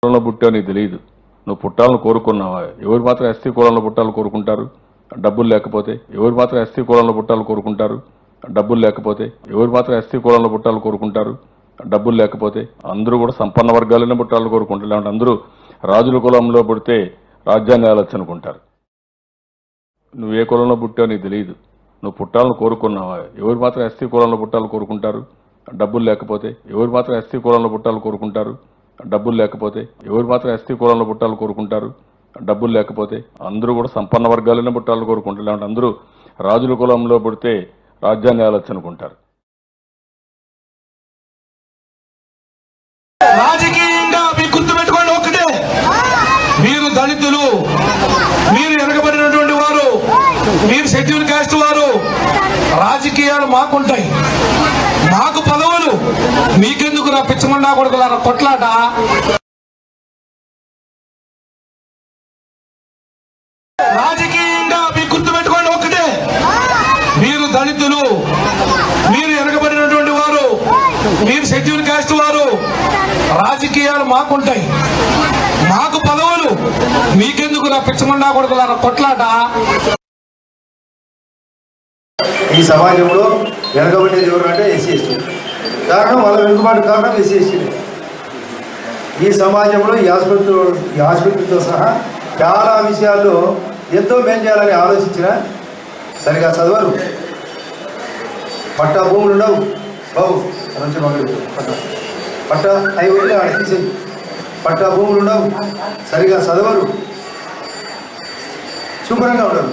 కులంలో పుట్టావు నీకు తెలియదు. నువ్వు పుట్టాలను కోరుకున్నావా? ఎవరు మాత్రం ఎస్టీ కులంలో పుట్టాలని కోరుకుంటారు డబ్బులు లేకపోతే? ఎవరు మాత్రం ఎస్టీ కులంలో పుట్టాలని కోరుకుంటారు డబ్బులు లేకపోతే? ఎవరు మాత్రం ఎస్టీ కులంలో పుట్టాలని కోరుకుంటారు డబ్బులు లేకపోతే? అందరూ కూడా సంపన్న వర్గాలనే పుట్టాలని కోరుకుంటారు. లేదంటే అందరూ రాజుల కులంలో పుడితే రాజ్యాన్ని ఆలొచ్చు అనుకుంటారు. నువ్వు ఏ కులంలో పుట్టావు నీకు తెలియదు. నువ్వు పుట్టాలను కోరుకున్నావా? ఎవరు మాత్రం ఎస్టీ కులంలో పుట్టాలని కోరుకుంటారు డబ్బులు లేకపోతే? ఎవరు మాత్రం ఎస్టీ కులంలో పుట్టాలని కోరుకుంటారు డబ్బులు లేకపోతే? ఎవరు మాత్రం ఎస్టీ కులంలో పుట్టాలని కోరుకుంటారు డబ్బులు లేకపోతే? అందరూ కూడా సంపన్న వర్గాలనే పుట్టాలని కోరుకుంటారు. లేదంటే అందరూ రాజుల కులంలో పుడితే రాజ్యాన్ని ఆలొచ్చు అనుకుంటారు. రాజకీయంగా మీరు గుర్తుపెట్టుకోండి ఒకటే, మీరు దళితులు, మీరు వెనకబడినటువంటి వారు, మీరు షెడ్యూల్ కాస్ట్ వారు, రాజకీయాలు మాకుంటాయి, మాకు పదవులు, మీకెందుకు నా పిచ్చమన్నా కొడుకులారా కొట్లాట. రాజకీయంగా మీరు గుర్తుపెట్టుకోండి ఒకటే, మీరు దళితులు, మీరు వెనకబడినటువంటి వారు, మీరు షెడ్యూల్ కాస్ట్ వారు, రాజకీయాలు మాకుంటాయి, మాకు పదవులు, మీకెందుకు నా పిచ్చమన్నా కొడుకులారా కొట్లాట. ఈ సమాజంలో వెనకబడేది ఎవరంటే ఎస్సీ ఎస్టీ. కారణం వాళ్ళ వెనుకబాటు కారణం ఎస్సీ ఎస్టీ. ఈ సమాజంలో ఈ ఆసుపత్రితో సహా చాలా విషయాల్లో ఎంతో మేలు చేయాలని ఆలోచించిన సరిగా చదవరు. పట్టా భూములు ఉండవు బాబు, మంచి మగడు పట్టా అవి ఉంటే ఆడ తీసేది. పట్టా భూములు ఉండవు, సరిగా చదవరు, శుభ్రంగా ఉండరు.